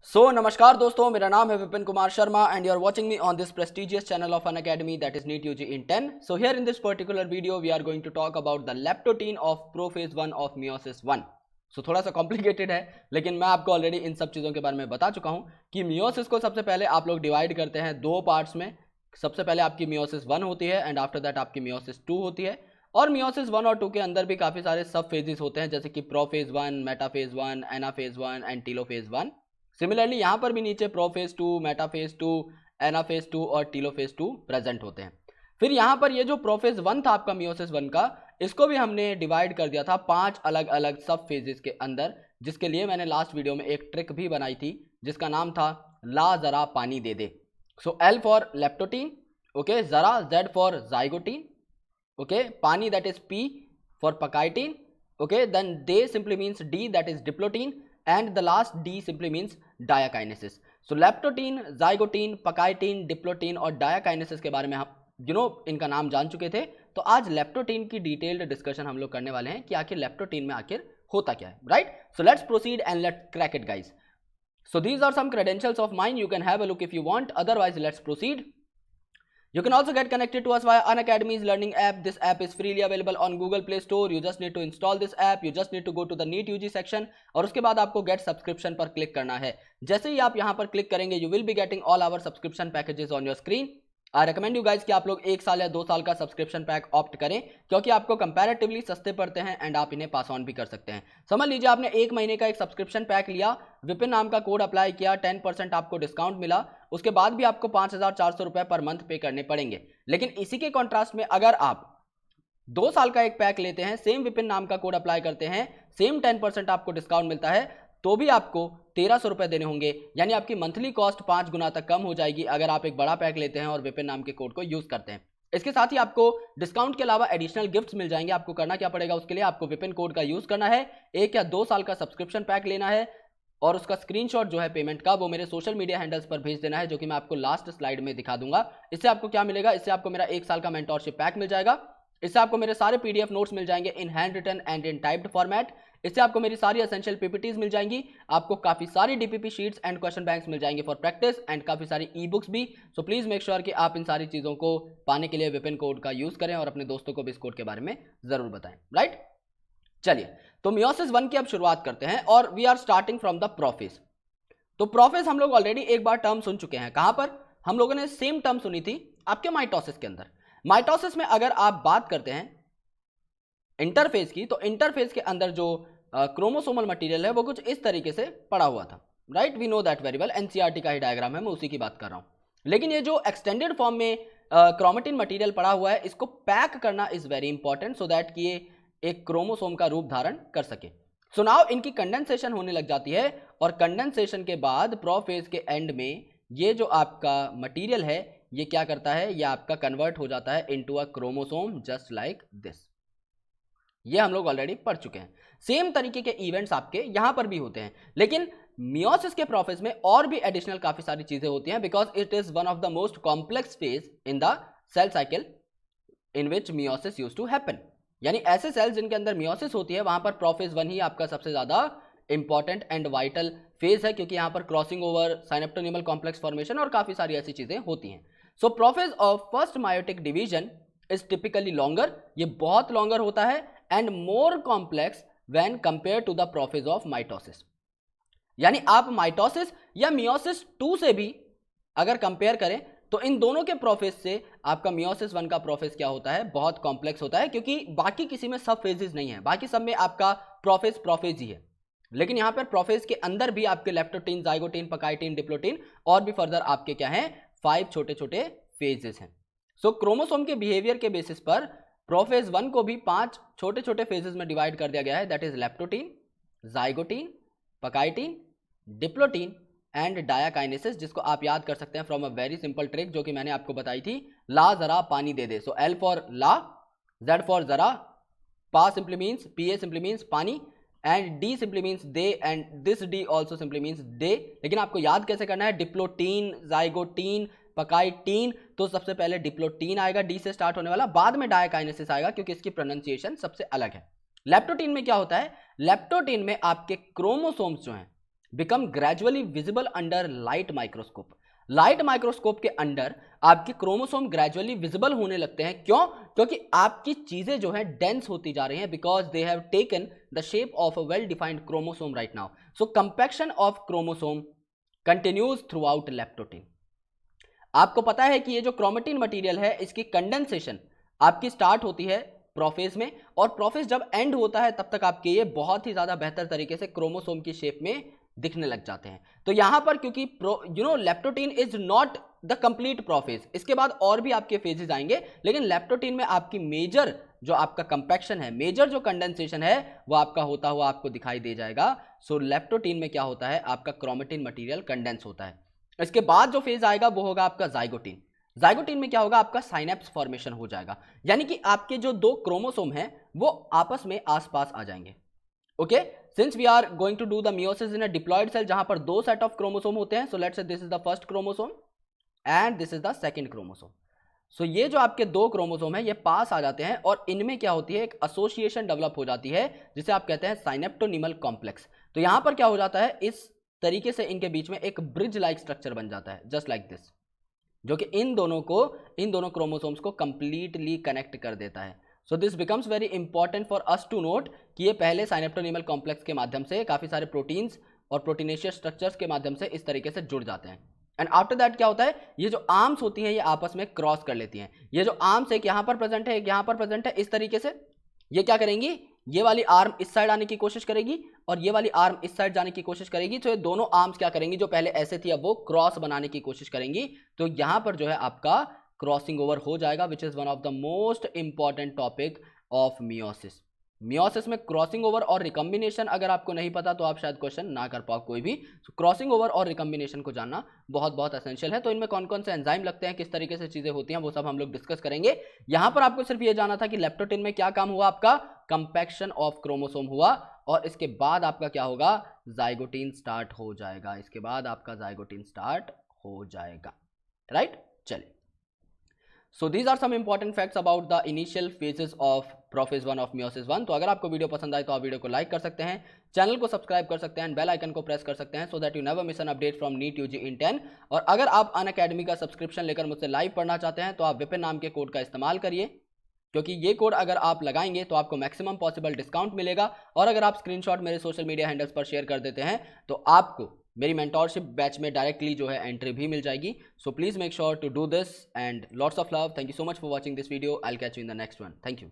नमस्कार दोस्तों, मेरा नाम है Vipin Kumar Sharma and you are watching me on this prestigious channel of Unacademy that is NEET UG in 10. So here in this particular video we are going to talk about the leptotene of prophase 1 of meiosis 1. So थोड़ा सा complicated है, लेकिन मैं आपको already in सब चीज़ों के बारे में बता चुका हूँ कि मियोसिस को सबसे पहले आप लोग डिवाइड करते हैं दो पार्ट्स में. सबसे पहले आपकी मियोसिस 1 होती है एंड आफ्टर दैट आपकी मियोसिस 2 होती है. और मियोसिस 1 और 2 के अंदर भी काफ़ी सारे सब फेजेस होते हैं, जैसे कि prophase 1, metaphase 1, anaphase 1 and telophase 1. Similarly यहाँ पर भी नीचे प्रोफेज 2, मेटाफेज 2, एनाफेज 2 और टीलोफेज 2 प्रेजेंट होते हैं. फिर यहाँ पर ये जो प्रोफेज 1 था आपका मियोसिस 1 का, इसको भी हमने डिवाइड कर दिया था 5 अलग अलग सब फेजेस के अंदर, जिसके लिए मैंने लास्ट वीडियो में एक ट्रिक भी बनाई थी जिसका नाम था ला जरा पानी दे दे. So L for leptotene, okay, जरा जेड फॉर जाइगोटीन, ओके, पानी that is P for pachytene, okay, then दे simply means D that is diplotene and the last D simply means diakinesis. So leptotene, zygotin, pakaitine, diplotin और diakinesis के बारे में हम इनका नाम जान चुके थे. तो आज लेप्टोटीन की डिटेल्ड डिस्कशन हम लोग करने वाले हैं कि आखिर लेप्टोटीन में आखिर होता क्या है, right? So let's proceed and let's crack it guys. So these are some credentials of mine, you can have a look if you want, otherwise let's proceed. You can also get connected to us via Unacademy's learning app. This app is freely available on Google Play Store. You just need to install this app. You just need to go to the NEET UG section और उसके बाद आपको get subscription पर click करना है. जैसे ही आप यहाँ पर क्लिक करेंगे, you will be getting all our subscription packages on your screen. I recommend you guys कि आप लोग 1 साल या 2 साल का सब्सक्रिप्शन पैक ऑप्ट करें, क्योंकि आपको कंपैरेटिवली सस्ते पड़ते हैं एंड आप इन्हें पास ऑन भी कर सकते हैं. समझ लीजिए आपने 1 महीने का एक सब्सक्रिप्शन पैक लिया, विपिन नाम का कोड अप्लाई किया, 10% आपको डिस्काउंट मिला, उसके बाद भी आपको 5,400 रुपये पर मंथ पे करने पड़ेंगे. लेकिन इसी के कॉन्ट्रास्ट में अगर आप 2 साल का एक पैक लेते हैं, सेम विपिन नाम का कोड अप्लाई करते हैं, सेम 10% आपको डिस्काउंट मिलता है, तो भी आपको 1,300 रुपये देने होंगे. यानी आपकी मंथली कॉस्ट 5 गुना तक कम हो जाएगी अगर आप एक बड़ा पैक लेते हैं और विपिन नाम के कोड को यूज करते हैं. इसके साथ ही आपको डिस्काउंट के अलावा एडिशनल गिफ्ट्स मिल जाएंगे. आपको करना क्या पड़ेगा उसके लिए? आपको विपिन कोड का यूज करना है, 1 या 2 साल का सब्सक्रिप्शन पैक लेना है और उसका स्क्रीनशॉट जो है पेमेंट का वो मेरे सोशल मीडिया हैंडल्स पर भेज देना है, जो कि मैं आपको लास्ट स्लाइड में दिखा दूंगा. इससे आपको क्या मिलेगा? इससे आपको मेरा 1 साल का मेंटोरशिप पैक मिल जाएगा. इससे आपको मेरे सारे पीडीएफ नोट्स मिल जाएंगे in hand written and in typed format. इससे आपको मेरी सारी एसेंशियल पीपीटीज मिल जाएंगी. आपको काफी सारी DPP sheets and question banks मिल जाएंगे फॉर प्रैक्टिस एंड काफी सारी ई बुक्स भी. सो प्लीज मेक श्योर कि आप इन सारी चीजों को पाने के लिए विपिन कोड का यूज करें और अपने दोस्तों को भी इस कोड के बारे में जरूर बताएं, राइट? चलिए, तो मियोसिस 1 की अब शुरुआत करते हैं और we are starting from the prophase. तो प्रोफेज हम लोग ऑलरेडी एक बार टर्म सुन चुके हैं. कहां पर? हम लोगों ने सेम टर्म सुनी थी आपके माइटोसिस के अंदर. माइटोसिस में अगर आप बात करते हैं इंटरफेज की, तो इंटरफेज के अंदर जो क्रोमोसोमल मटेरियल है वो कुछ इस तरीके से पड़ा हुआ था, right? We know that very well. NCERT का ही डायग्राम है, मैं उसी की बात कर रहा हूं. लेकिन ये जो एक्सटेंडेड फॉर्म में क्रोमेटिन मटेरियल पड़ा हुआ है, इसको पैक करना is very important so that कि ये एक क्रोमोसोम का रूप धारण कर सके. सो नाउ इनकी कंडेंसेशन होने लग जाती है और कंडेंसेशन के बाद प्रोफेज के एंड में ये जो आपका मटेरियल है ये क्या करता है? ये आपका कन्वर्ट हो जाता है into a chromosome just like this. ये हम लोग ऑलरेडी पढ़ चुके हैं. सेम तरीके के इवेंट्स आपके यहां पर भी होते हैं, लेकिन मियोसिस के प्रोसेस में और भी एडिशनल काफी सारी चीजें होती हैं, because it is one of the most complex phase in the cell cycle in which meiosis used to happen. यानी ऐसे सेल्स जिनके अंदर मियोसिस होती है वहां पर प्रोफेज 1 ही आपका सबसे ज्यादा इंपॉर्टेंट एंड वाइटल फेज है, क्योंकि यहां पर crossing over, synaptonemal complex formation और काफी सारी ऐसी चीजें होती हैं. So prophase of first meiotic division is typically longer. ये बहुत लॉन्गर होता है and more complex when compare to the prophase of mitosis. यानी आप माइटोसिस या मियोसिस 2 से भी अगर कंपेयर करें तो इन दोनों के प्रोफेज से आपका मियोसिस 1 का प्रोफेज क्या होता है? बहुत कॉम्प्लेक्स होता है, क्योंकि बाकी किसी में सब फेजेस नहीं है. बाकी सब में आपका प्रोफेज ही है, लेकिन यहां पर प्रोफेज के अंदर भी आपके लेप्टोटीन, जाइगोटीन, पकाइटीन, डिप्लोटीन और भी फर्दर आपके क्या हैं? 5 छोटे छोटे फेजेस हैं. सो क्रोमोसोम के बिहेवियर के बेसिस पर प्रोफेज 1 को भी 5 छोटे छोटे फेजेस में डिवाइड कर दिया गया है. That is leptotene, zygotene, pachytene, diplotene and diakinesis, जिसको आप याद कर सकते हैं from a very simple trick जो कि मैंने आपको बताई थी. ला जरा पानी दे दे. सो एल फॉर ला, जेड फॉर जरा, पा simply means, PA simply means पानी, एंड डी सिंपली मीन्स दे, and this D also simply means दे. लेकिन आपको याद कैसे करना है? डिप्लोटीन, जाइगोटीन, पकाइटीन, तो सबसे पहले डिप्लोटीन आएगा, डी से स्टार्ट होने वाला, बाद में डायाकाइनेसिस आएगा, क्योंकि इसकी प्रोनाउंसिएशन सबसे अलग है. लेप्टोटीन में क्या होता है? लेप्टोटीन में आपके क्रोमोसोम्स जो हैं become gradually visible under light microscope. Light microscope के अंडर आपके क्रोमोसोम ग्रेजुअली विजिबल होने लगते हैं। क्यों? क्योंकि आपकी चीजें जो है डेंस होती जा रही हैं, because they have taken the shape of a well defined chromosome right now. So compaction of chromosome continues through out leptotene. आपको पता है कि ये जो क्रोमेटिन मटेरियल है, इसकी कंडेंसेशन आपकी स्टार्ट होती है प्रोफेज में, और प्रोफेज जब एंड होता है तब तक आपके ये बहुत ही ज्यादा बेहतर तरीके से क्रोमोसोम की शेप में दिखने लग जाते हैं। तो यहां पर क्योंकि leptotene is not the complete prophase, इसके बाद और भी आपके फेजेस आएंगे, लेकिन लेप्टोटीन में आपकी मेजर जो आपका कंपैक्शन है, मेजर जो कंडेंसेशन है, वो आपका होता हुआ आपको दिखाई दे जाएगा। सो लेप्टोटीन में क्या होता है, आपका क्रोमेटिन मटेरियल कंडेंस होता है। इसके बाद जो फेज आएगा वो होगा आपका जाइगोटीन। जाइगोटीन में क्या होगा, आपका साइनेप्स फॉर्मेशन हो जाएगा, यानी कि आपके जो दो क्रोमोसोम हैं वो आपस में आसपास आ जाएंगे। Okay, since we are going to do the meiosis in a diploid cell जहां पर दो सेट ऑफ क्रोमोसोम होते हैं, so let's say this is the first chromosome and this is the second chromosome. So ये जो आपके दो chromosome है ये पास आ जाते हैं और इनमें क्या होती है, एक एसोसिएशन डेवलप हो जाती है जिसे आप कहते हैं साइनेप्टोनिमल कॉम्प्लेक्स। तो यहां पर क्या हो जाता है, इस तरीके से इनके बीच में एक ब्रिज लाइक स्ट्रक्चर बन जाता है, जस्ट लाइक दिस, जो कि इन दोनों क्रोमोसोम्स को कंप्लीटली कनेक्ट कर देता है। So this becomes very important for us to note कि ये पहले साइनेप्टोनिमल कॉम्प्लेक्स के माध्यम से काफी सारे प्रोटीन्स और प्रोटीनेशियस स्ट्रक्चर्स के माध्यम से इस तरीके से जुड़ जाते हैं। एंड आफ्टर दैट क्या होता है, ये जो आर्म्स होती हैं ये आपस में क्रॉस कर लेती हैं। ये जो आर्म्स एक यहां पर प्रेजेंट है, एक यहां पर प्रेजेंट है, इस तरीके से ये क्या करेंगी, ये वाली आर्म इस साइड आने की कोशिश करेगी और ये वाली आर्म इस साइड जाने की कोशिश करेगी। तो ये दोनों आर्म्स क्या करेंगी, जो पहले ऐसे थी अब वो क्रॉस बनाने की कोशिश करेंगी। तो यहां पर जो है आपका क्रॉसिंग ओवर हो जाएगा, which is one of the most important topic of meiosis. Meiosis में क्रॉसिंग ओवर और रिकम्बिनेशन अगर आपको नहीं पता तो आप शायद क्वेश्चन ना कर पाओ कोई भी। क्रॉसिंग ओवर और रिकम्बिनेशन को जानना बहुत बहुत एसेंशियल है। तो इनमें कौन कौन से एंजाइम लगते हैं, किस तरीके से चीजें होती हैं, वो सब हम लोग डिस्कस करेंगे। यहां पर आपको सिर्फ ये जाना था कि लेप्टोटीन में क्या काम हुआ, आपका कंपैक्शन ऑफ क्रोमोसोम हुआ, और इसके बाद आपका क्या होगा, जाइगोटीन स्टार्ट हो जाएगा। इसके बाद आपका जाइगोटीन स्टार्ट हो जाएगा, राइट। चलिए, so these are some important facts about the initial phases of prophase 1 of meiosis 1। तो अगर आपको वीडियो पसंद आए तो आप वीडियो को लाइक कर सकते हैं, चैनल को सब्सक्राइब कर सकते हैं, बेल आइकन को प्रेस कर सकते हैं, so that you never miss an update from NEET UG in 10। और अगर आप अनअकैडमी का सब्सक्रिप्शन लेकर मुझसे लाइव पढ़ना चाहते हैं तो आप विपिन नाम के कोड का इस्तेमाल करिए, क्योंकि ये कोड अगर आप लगाएंगे तो आपको मैक्सिमम पॉसिबल डिस्काउंट मिलेगा। और अगर आप स्क्रीनशॉट मेरे सोशल मीडिया हैंडल्स पर शेयर कर देते हैं तो आपको मेरी मेंटोरशिप बैच में डायरेक्टली जो है एंट्री भी मिल जाएगी। So please make sure to do this and lots of love. Thank you so much for watching this video. I will catch you in the next one. Thank you.